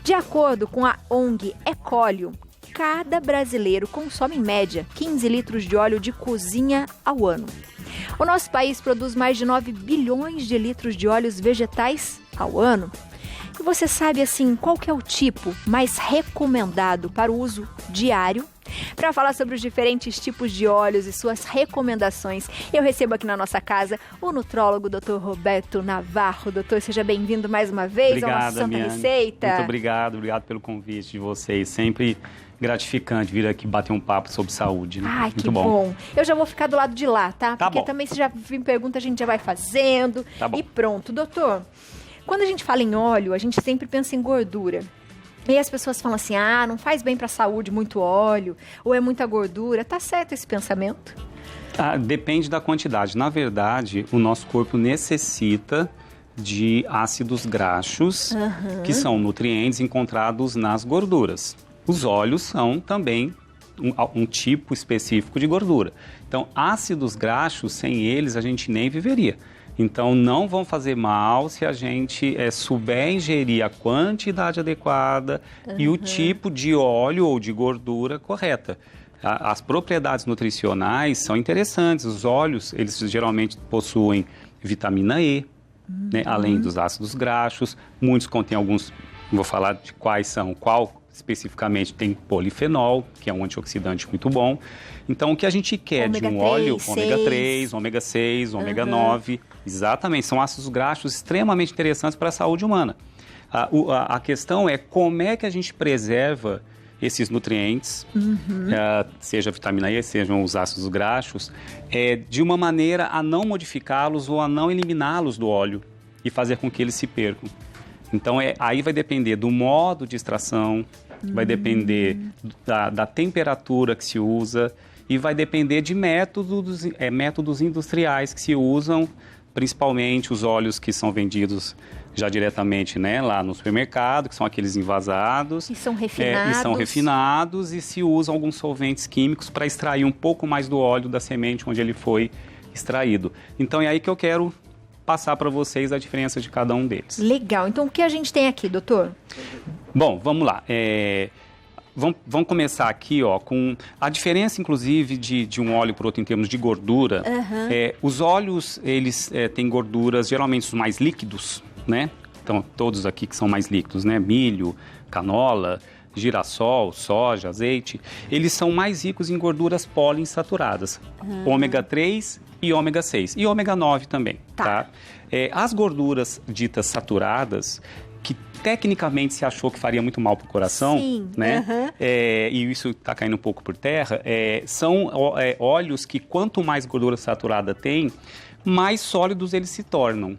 De acordo com a ONG Ecóleo, cada brasileiro consome em média 15 litros de óleo de cozinha ao ano. O nosso país produz mais de 9 bilhões de litros de óleos vegetais ao ano. E você sabe, assim, qual que é o tipo mais recomendado para o uso diário? Para falar sobre os diferentes tipos de óleos e suas recomendações, eu recebo aqui na nossa casa o nutrólogo Dr. Roberto Navarro. Doutor, seja bem-vindo mais uma vez ao nosso Santa Receita. Muito obrigado pelo convite de vocês. Sempre gratificante vir aqui bater um papo sobre saúde, né? Ai, que bom. Eu já vou ficar do lado de lá, tá? Porque também se já me pergunta, a gente já vai fazendo. Tá bom. E pronto. Doutor, quando a gente fala em óleo, a gente sempre pensa em gordura. E as pessoas falam assim, não faz bem para a saúde muito óleo, ou é muita gordura. Tá certo esse pensamento? Depende da quantidade. Na verdade, o nosso corpo necessita de ácidos graxos, que são nutrientes encontrados nas gorduras. Os óleos são também um tipo específico de gordura. Então, ácidos graxos, sem eles, a gente nem viveria. Então, não vão fazer mal se a gente souber ingerir a quantidade adequada e o tipo de óleo ou de gordura correta. As propriedades nutricionais são interessantes. Os óleos, eles geralmente possuem vitamina E, né, além dos ácidos graxos. Muitos contêm alguns, vou falar de quais são, qual especificamente tem polifenol, que é um antioxidante muito bom. Então, o que a gente quer de um óleo, ômega 3, ômega 6, ômega 9, exatamente, são ácidos graxos extremamente interessantes para a saúde humana. A questão é como é que a gente preserva esses nutrientes, seja a vitamina E, sejam os ácidos graxos, de uma maneira a não modificá-los ou a não eliminá-los do óleo e fazer com que eles se percam. Então, aí vai depender do modo de extração, vai depender da temperatura que se usa e vai depender de métodos industriais que se usam, principalmente os óleos que são vendidos já diretamente, né, lá no supermercado, que são aqueles envasados. E são refinados. E se usam alguns solventes químicos para extrair um pouco mais do óleo da semente onde ele foi extraído. Então, é aí que eu quero passar para vocês a diferença de cada um deles. Legal. Então, o que a gente tem aqui, doutor? Bom, vamos lá. Vamos começar aqui, com a diferença, inclusive, de um óleo para outro em termos de gordura. Os óleos, eles têm gorduras, geralmente os mais líquidos, né? Então, todos aqui que são mais líquidos, né? Milho, canola, girassol, soja, azeite. Eles são mais ricos em gorduras poliinsaturadas. Ômega 3 e ômega 6. E ômega 9 também, tá? As gorduras ditas saturadas, que tecnicamente se achou que faria muito mal para o coração, né? E isso está caindo um pouco por terra, são óleos que quanto mais gordura saturada tem, mais sólidos eles se tornam.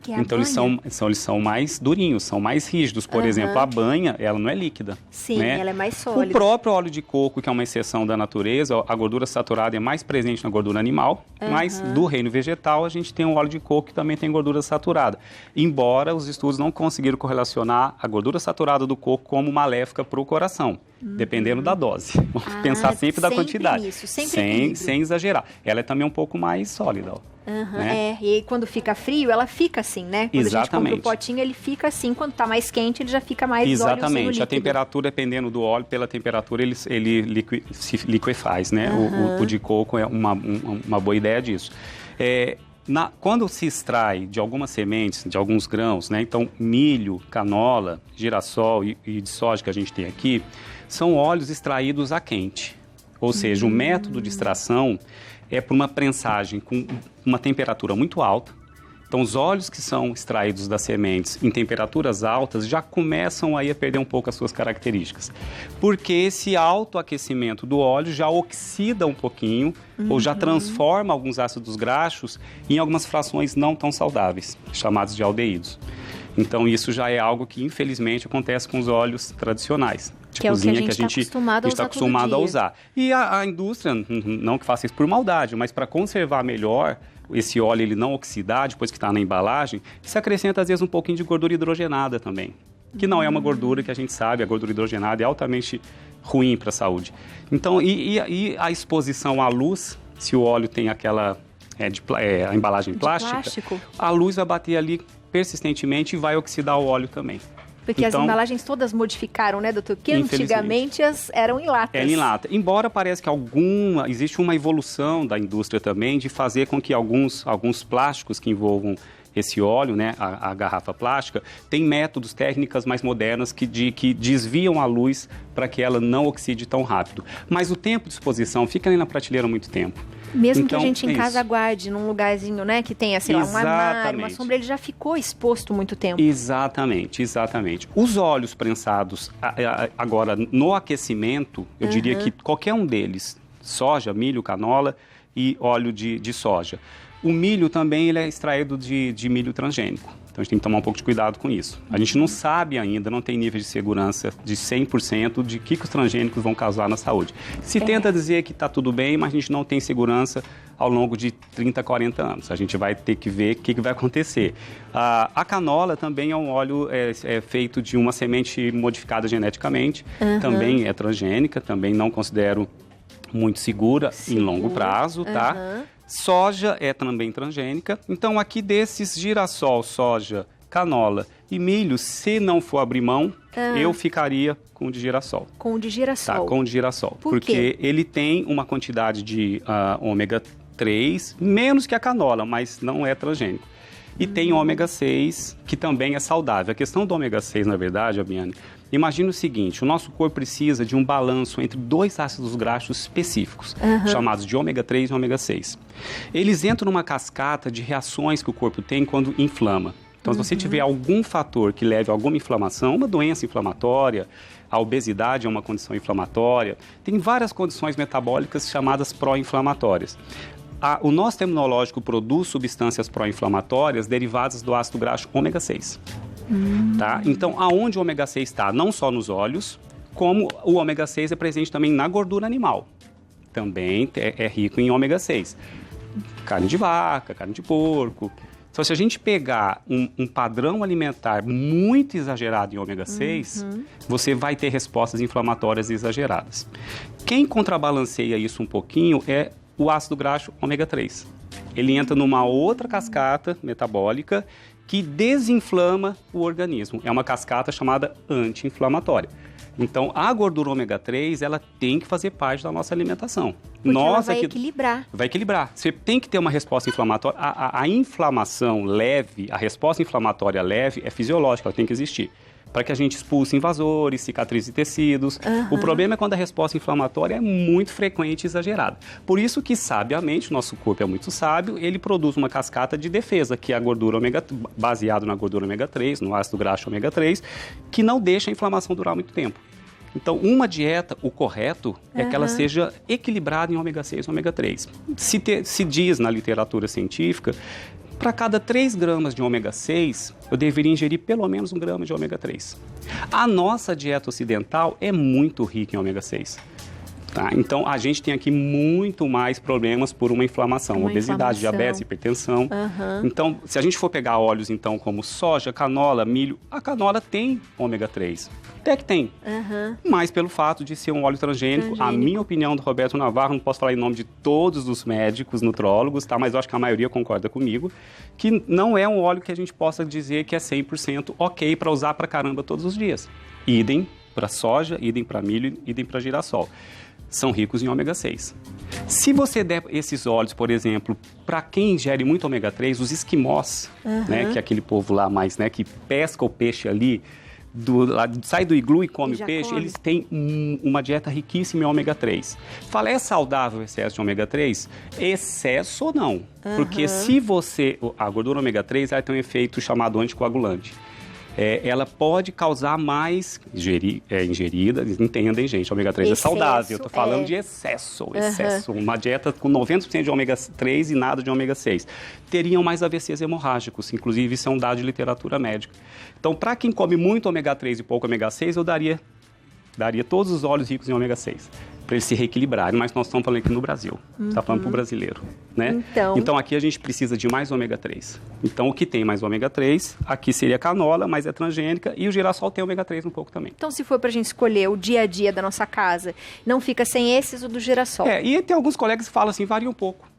Então eles são mais durinhos, são mais rígidos. Por exemplo, a banha, ela não é líquida. Sim, né? Ela é mais sólida. O próprio óleo de coco, que é uma exceção da natureza, a gordura saturada é mais presente na gordura animal, mas do reino vegetal a gente tem um óleo de coco que também tem gordura saturada. Embora os estudos não conseguiram correlacionar a gordura saturada do coco como maléfica para o coração, dependendo da dose. Vamos pensar sempre da quantidade. Isso, sem exagerar. Ela é também um pouco mais sólida, né? E aí, quando fica frio, ela fica assim, né? Quando a gente compra o potinho, ele fica assim. Quando tá mais quente, ele já fica mais Exatamente. A temperatura, dependendo do óleo, pela temperatura, ele se liquefaz, né? O de coco é uma boa ideia disso. Quando se extrai de algumas sementes, de alguns grãos, né? Então, milho, canola, girassol e de soja que a gente tem aqui, são óleos extraídos a quente. Ou seja, o método de extração é por uma prensagem com uma temperatura muito alta. Então, os óleos que são extraídos das sementes em temperaturas altas já começam aí a perder um pouco as suas características. Porque esse autoaquecimento do óleo já oxida um pouquinho ou já transforma alguns ácidos graxos em algumas frações não tão saudáveis, chamados de aldeídos. Então, isso já é algo que, infelizmente, acontece com os óleos tradicionais de cozinha que a gente está acostumado a usar. E a indústria, não que faça isso por maldade, mas para conservar melhor esse óleo, ele não oxidar depois que está na embalagem, se acrescenta, às vezes, um pouquinho de gordura hidrogenada também, que não é uma gordura que a gente sabe, a gordura hidrogenada é altamente ruim para a saúde. Então, e a exposição à luz, se o óleo tem aquela a embalagem plástica, a luz vai bater ali persistentemente e vai oxidar o óleo também. Porque então, as embalagens todas modificaram, né, doutor? Que antigamente eram em latas. Era em lata. Embora pareça que existe uma evolução da indústria também de fazer com que alguns plásticos que envolvam esse óleo, né, a garrafa plástica, tem métodos, técnicas mais modernas que desviam a luz para que ela não oxide tão rápido. Mas o tempo de exposição fica ali na prateleira muito tempo. Mesmo então, que a gente em casa guarde num lugarzinho, né, que tenha, sei lá, um armário, uma sombra, ele já ficou exposto muito tempo. Exatamente. Os óleos prensados, agora, no aquecimento, eu diria que qualquer um deles, soja, milho, canola e óleo de soja. O milho também ele é extraído de milho transgênico. Então, a gente tem que tomar um pouco de cuidado com isso. A gente não sabe ainda, não tem nível de segurança de 100% de que os transgênicos vão causar na saúde. Se tenta dizer que está tudo bem, mas a gente não tem segurança ao longo de 30, 40 anos. A gente vai ter que ver o que vai acontecer. A canola também é um óleo feito de uma semente modificada geneticamente. Também é transgênica, também não considero muito segura em longo prazo, tá? Soja é também transgênica. Então, aqui desses girassol, soja, canola e milho, se não for abrir mão, eu ficaria com o de girassol. Com o de girassol? Tá, com o de girassol. Por quê? Porque ele tem uma quantidade de ômega 3, menos que a canola, mas não é transgênico. E tem ômega 6, que também é saudável. A questão do ômega 6, na verdade, Abiane, imagina o seguinte, o nosso corpo precisa de um balanço entre dois ácidos graxos específicos, chamados de ômega 3 e ômega 6. Eles entram numa cascata de reações que o corpo tem quando inflama. Então, se você tiver algum fator que leve a alguma inflamação, uma doença inflamatória, a obesidade é uma condição inflamatória, tem várias condições metabólicas chamadas pró-inflamatórias. O nosso sistema imunológico produz substâncias pró-inflamatórias derivadas do ácido graxo ômega 6. Tá? Então, aonde o ômega 6 está? Não só nos óleos, como o ômega 6 é presente também na gordura animal. Também é rico em ômega 6. Carne de vaca, carne de porco. Então, se a gente pegar um padrão alimentar muito exagerado em ômega 6, você vai ter respostas inflamatórias exageradas. Quem contrabalanceia isso um pouquinho é o ácido graxo ômega 3. Ele entra numa outra cascata metabólica que desinflama o organismo. É uma cascata chamada anti-inflamatória. Então, a gordura ômega 3, ela tem que fazer parte da nossa alimentação. Porque ela vai equilibrar. Vai equilibrar. Você tem que ter uma resposta inflamatória. A inflamação leve, a resposta inflamatória leve é fisiológica, ela tem que existir. Para que a gente expulse invasores, cicatrizes de tecidos. O problema é quando a resposta inflamatória é muito frequente e exagerada. Por isso que, sabiamente, o nosso corpo é muito sábio, ele produz uma cascata de defesa, que é a gordura baseado na gordura ômega 3, no ácido graxo ômega 3, que não deixa a inflamação durar muito tempo. Então, uma dieta, o correto é que ela seja equilibrada em ômega 6 e ômega 3. Se diz na literatura científica, para cada 3 gramas de ômega 6, eu deveria ingerir pelo menos 1 grama de ômega 3. A nossa dieta ocidental é muito rica em ômega 6. Tá? Então, a gente tem aqui muito mais problemas por uma inflamação. Obesidade, diabetes, hipertensão. Então, se a gente for pegar óleos, então, como soja, canola, milho, a canola tem ômega 3. Até que tem. Mas pelo fato de ser um óleo transgênico, a minha opinião do Roberto Navarro, não posso falar em nome de todos os médicos, nutrólogos, tá? Mas eu acho que a maioria concorda comigo, que não é um óleo que a gente possa dizer que é 100% ok para usar pra caramba todos os dias. Idem para soja, idem para milho, idem para girassol. São ricos em ômega 6. Se você der esses óleos, por exemplo, para quem ingere muito ômega 3, os esquimós, né, que é aquele povo lá mais, né, que pesca o peixe ali, sai do iglu e come o peixe, eles têm uma dieta riquíssima em ômega 3. Fala, é saudável o excesso de ômega 3? Excesso ou não? Porque se a gordura ômega 3 ela tem um efeito chamado anticoagulante. Ela pode causar mais ingerida, entendem, gente, ômega 3 excesso, é saudável, eu tô falando de excesso, uma dieta com 90% de ômega 3 e nada de ômega 6. Teriam mais AVCs hemorrágicos, inclusive isso é um dado de literatura médica. Então, para quem come muito ômega 3 e pouco ômega 6, eu daria todos os óleos ricos em ômega 6, para eles se reequilibrarem, mas nós estamos falando aqui no Brasil, está falando para o brasileiro, né? Então, aqui a gente precisa de mais ômega 3. Então, o que tem mais ômega 3, aqui seria a canola, mas é transgênica, e o girassol tem ômega 3 um pouco também. Então, se for para a gente escolher o dia a dia da nossa casa, não fica sem esses ou do girassol? E tem alguns colegas que falam assim, varia um pouco.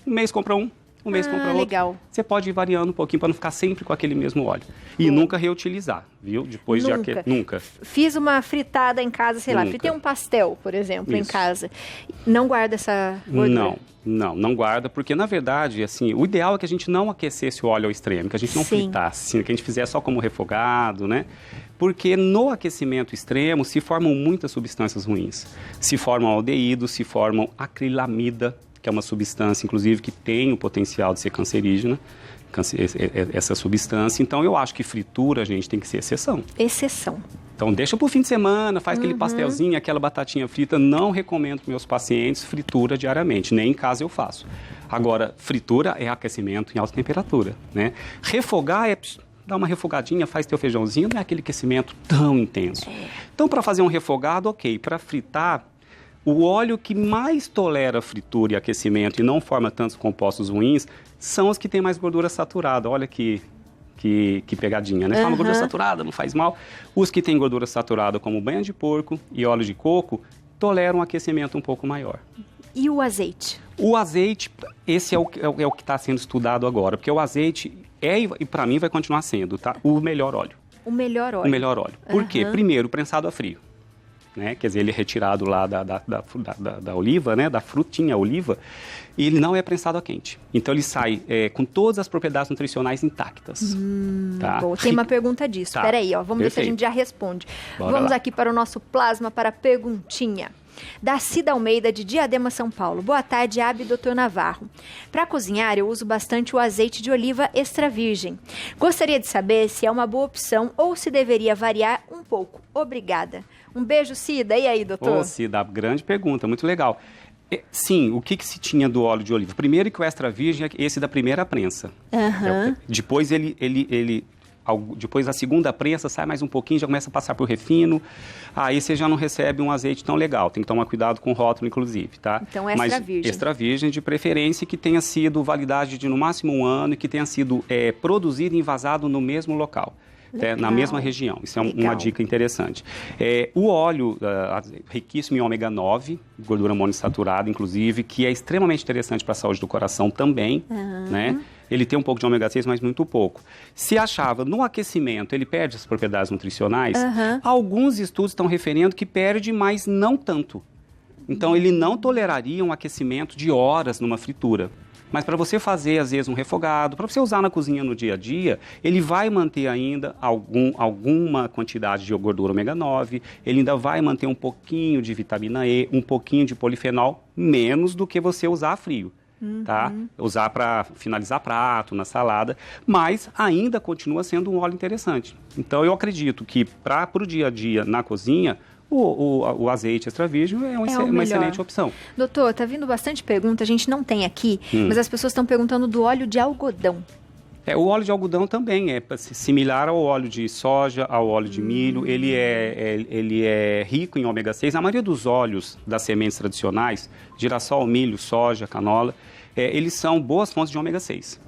Um mês compra um um mês compra outro. Legal. Você pode ir variando um pouquinho para não ficar sempre com aquele mesmo óleo. E nunca reutilizar, viu? Depois nunca. Fiz uma fritada em casa, sei lá, fritei um pastel, por exemplo, em casa. Não guarda essa gordura? Não guarda, porque na verdade, assim, o ideal é que a gente não aquecesse o óleo ao extremo, que a gente não fritasse, assim, que a gente fizesse só como refogado, né? Porque no aquecimento extremo se formam muitas substâncias ruins. Se formam aldeídos, se formam acrilamida, que é uma substância, inclusive, que tem o potencial de ser cancerígena, essa substância. Então, eu acho que fritura, gente, tem que ser exceção. Exceção. Então, deixa para o fim de semana, faz aquele pastelzinho, aquela batatinha frita. Não recomendo para meus pacientes fritura diariamente, nem em casa eu faço. Agora, fritura é aquecimento em alta temperatura, né? Refogar é dar uma refogadinha, faz teu feijãozinho, não é aquele aquecimento tão intenso. Então, para fazer um refogado, ok. Para fritar, o óleo que mais tolera fritura e aquecimento e não forma tantos compostos ruins são os que têm mais gordura saturada. Olha que pegadinha, né? Fala gordura saturada, não faz mal. Os que têm gordura saturada, como banha de porco e óleo de coco, toleram um aquecimento um pouco maior. E o azeite? O azeite, esse é o que está sendo estudado agora, porque o azeite e para mim vai continuar sendo, tá? O melhor óleo. O melhor óleo? O melhor óleo. Por quê? Primeiro, prensado a frio. Né? Quer dizer, ele é retirado lá da oliva, né? Da frutinha oliva, e ele não é prensado a quente. Então, ele sai com todas as propriedades nutricionais intactas. Tá? Bom, tem uma pergunta disso. Tá. Peraí, vamos ver se a gente já responde. Vamos aqui para o nosso plasma para a perguntinha. Da Cida Almeida, de Diadema, São Paulo. Boa tarde, Abi, Dr. Navarro. Para cozinhar, eu uso bastante o azeite de oliva extra virgem. Gostaria de saber se é uma boa opção ou se deveria variar um pouco. Obrigada. Um beijo, Cida. E aí, doutor? Cida, grande pergunta, muito legal. Sim, o que se tinha do óleo de oliva? Primeiro que o extra virgem é esse da primeira prensa. Depois depois a segunda prensa sai mais um pouquinho, já começa a passar por refino. Aí você já não recebe um azeite tão legal. Tem que tomar cuidado com o rótulo, inclusive, tá? Então, extra virgem. Extra virgem, de preferência, que tenha sido validade de no máximo 1 ano e que tenha sido produzido e envasado no mesmo local. Na mesma região. Isso é uma dica interessante. O óleo, riquíssimo em ômega 9, gordura monoinsaturada, inclusive, que é extremamente interessante para a saúde do coração também, né? Ele tem um pouco de ômega 6, mas muito pouco. Se achava, no aquecimento, ele perde as propriedades nutricionais, alguns estudos estão referendo que perde, mas não tanto. Então, ele não toleraria um aquecimento de horas numa fritura. Mas para você fazer, às vezes, um refogado, para você usar na cozinha no dia a dia, ele vai manter ainda alguma quantidade de gordura ômega 9, ele ainda vai manter um pouquinho de vitamina E, um pouquinho de polifenol, menos do que você usar a frio. Tá? Usar para finalizar prato, na salada, mas ainda continua sendo um óleo interessante. Então, eu acredito que para o dia a dia na cozinha, o azeite extra virgem é uma excelente opção. Doutor, tá vindo bastante pergunta, a gente não tem aqui, mas as pessoas estão perguntando do óleo de algodão. O óleo de algodão também é similar ao óleo de soja, ao óleo de milho. Ele é rico em ômega 6. A maioria dos óleos das sementes tradicionais, girassol, milho, soja, canola, eles são boas fontes de ômega 6.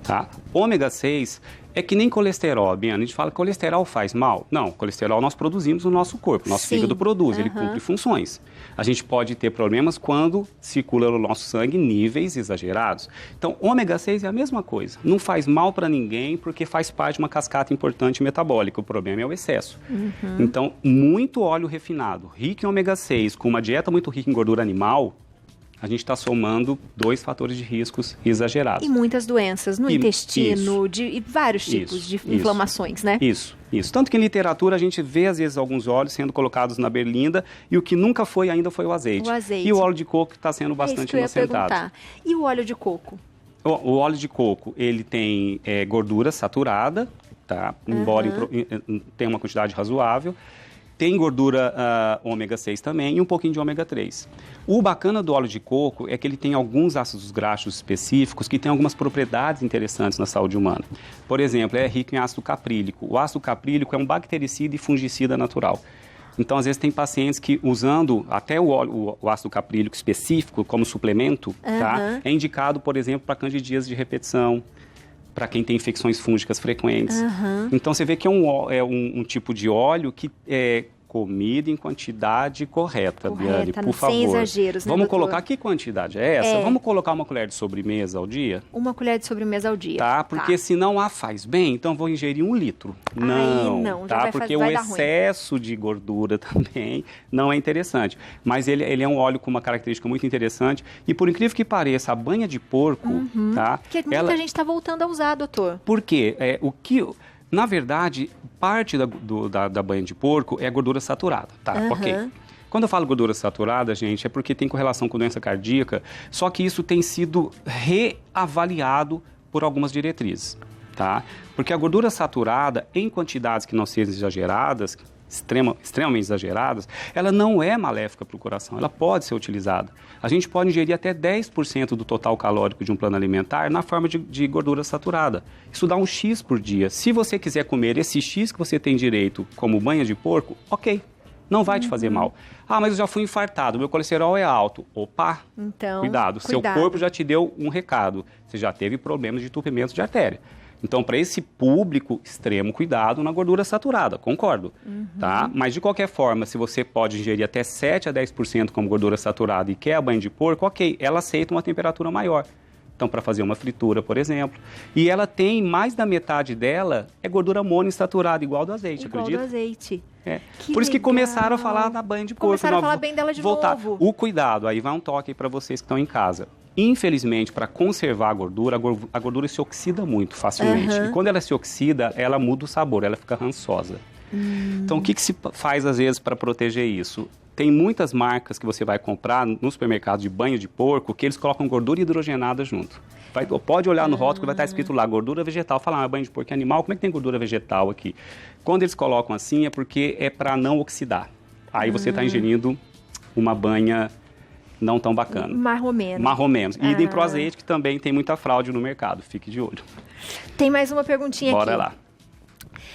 Tá? Ômega 6 é que nem colesterol, Biana. A gente fala que colesterol faz mal. Não, colesterol nós produzimos no nosso corpo, nosso fígado produz, ele cumpre funções. A gente pode ter problemas quando circula no nosso sangue níveis exagerados. Então, ômega 6 é a mesma coisa. Não faz mal para ninguém porque faz parte de uma cascata importante metabólica. O problema é o excesso. Então, muito óleo refinado, rico em ômega 6, com uma dieta muito rica em gordura animal, a gente está somando 2 fatores de riscos exagerados. E muitas doenças no intestino, e vários tipos de inflamações, né? Isso. Tanto que em literatura a gente vê, às vezes, alguns óleos sendo colocados na berlinda e o que nunca foi ainda foi o azeite. E o óleo de coco está sendo bastante inocentado. E o óleo de coco? O óleo de coco, ele tem gordura saturada, tá? Embora tenha uma quantidade razoável. Tem gordura ômega 6 também e um pouquinho de ômega 3. O bacana do óleo de coco é que ele tem alguns ácidos graxos específicos que têm algumas propriedades interessantes na saúde humana. Por exemplo, é rico em ácido caprílico. O ácido caprílico é um bactericida e fungicida natural. Então, às vezes, tem pacientes que, usando até o ácido caprílico específico como suplemento, tá? É indicado, por exemplo, para candidíase de repetição, para quem tem infecções fúngicas frequentes. Então, você vê que é um tipo de óleo que comida em quantidade correta, Biane, por favor. Sem exageros, né, Vamos doutor? colocar, que quantidade é essa? Vamos colocar uma colher de sobremesa ao dia? Uma colher de sobremesa ao dia. Tá, porque se não a faz bem, então vou ingerir 1 litro. Não, já tá? Porque o excesso de gordura também não é interessante. Mas ele é um óleo com uma característica muito interessante. E por incrível que pareça, a banha de porco, tá? Que muita gente está voltando a usar, doutor. Por quê? Na verdade, parte da banha de porco é gordura saturada, tá? Ok. Quando eu falo gordura saturada, gente, é porque tem correlação com doença cardíaca, só que isso tem sido reavaliado por algumas diretrizes, tá? Porque a gordura saturada, em quantidades que não sejam exageradas, extremamente exageradas, ela não é maléfica para o coração, ela pode ser utilizada. A gente pode ingerir até 10% do total calórico de um plano alimentar na forma de gordura saturada. Isso dá um X por dia. Se você quiser comer esse X que você tem direito como banha de porco, ok, não vai te fazer mal. Ah, mas eu já fui infartado, meu colesterol é alto. Opa, então, cuidado, seu corpo já te deu um recado. Você já teve problemas de entupimento de artéria. Então, para esse público, extremo cuidado na gordura saturada, concordo, tá? Mas, de qualquer forma, se você pode ingerir até 7 a 10% como gordura saturada e quer a banha de porco, ok, ela aceita uma temperatura maior. Então, para fazer uma fritura, por exemplo. E ela tem, mais da metade dela, é gordura monoinsaturada, igual do azeite, acredita? Igual do azeite. Por isso que começaram a falar da banha de porco. Começaram a falar bem dela de novo. O cuidado, aí vai um toque para vocês que estão em casa. Infelizmente, para conservar a gordura se oxida muito facilmente. E quando ela se oxida, ela muda o sabor, ela fica rançosa. Então, o que se faz, às vezes, para proteger isso? Tem muitas marcas que você vai comprar no supermercado de banho de porco que eles colocam gordura hidrogenada junto. Pode olhar no rótulo que vai estar escrito lá, gordura vegetal. Fala, banho de porco é animal, como é que tem gordura vegetal aqui? Quando eles colocam assim, é porque é para não oxidar. Aí você está ingerindo uma banha não tão bacana. Marromeno. E idem pro azeite, que também tem muita fraude no mercado. Fique de olho. Tem mais uma perguntinha aqui. Bora lá.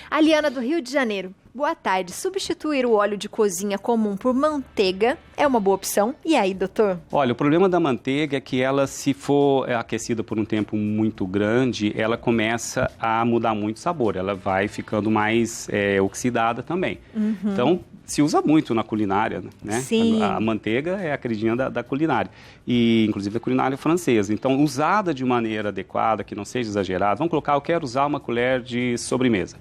A Liana, do Rio de Janeiro. Boa tarde. Substituir o óleo de cozinha comum por manteiga é uma boa opção? E aí, doutor? Olha, o problema da manteiga é que ela, se for aquecida por um tempo muito grande, ela começa a mudar muito o sabor. Ela vai ficando mais oxidada também. Então, se usa muito na culinária, né? Sim. A manteiga é a queridinha da culinária. E, inclusive, da culinária francesa. Então, usada de maneira adequada, que não seja exagerada. Vamos colocar, eu quero usar uma colher de sobremesa.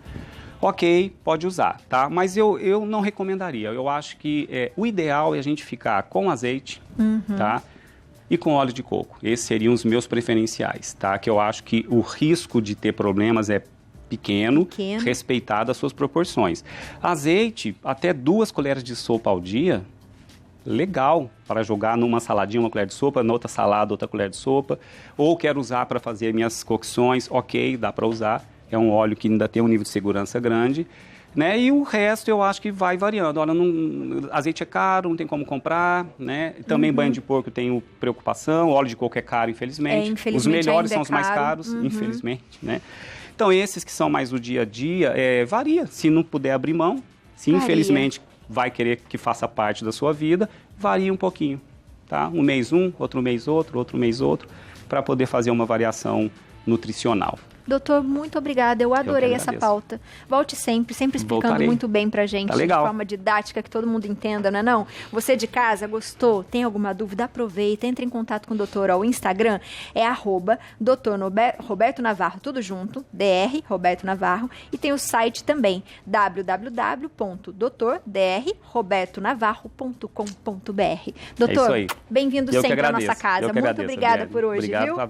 Ok, pode usar, tá? Mas eu não recomendaria. Eu acho que o ideal é a gente ficar com azeite, tá? E com óleo de coco. Esses seriam os meus preferenciais, tá? Que eu acho que o risco de ter problemas é pequeno, respeitado as suas proporções. Azeite, até 2 colheres de sopa ao dia, legal, para jogar numa saladinha, uma colher de sopa, na outra salada, outra colher de sopa. Ou quero usar para fazer minhas cocções, ok, dá para usar. É um óleo que ainda tem um nível de segurança grande, né? E o resto eu acho que vai variando. Olha, azeite é caro, não tem como comprar, né? Também banho de porco eu tenho preocupação, óleo de coco é caro, infelizmente. Os melhores são os mais caros, infelizmente, né? Então, esses que são mais do dia a dia, varia. Se não puder abrir mão, se infelizmente vai querer que faça parte da sua vida, varia um pouquinho, tá? Um mês outro mês outro mês outro, para poder fazer uma variação nutricional. Doutor, muito obrigada. Eu adorei essa pauta. Volte sempre explicando muito bem pra gente, de forma didática, que todo mundo entenda, não é não? Você de casa, gostou? Tem alguma dúvida? Aproveita, entre em contato com o doutor. O Instagram é @Dr. Roberto Navarro, tudo junto, Dr. Roberto Navarro. E tem o site também, www.drdrobertonavarro.com.br. Doutor, bem-vindo sempre à nossa casa. Muito obrigada por hoje, viu?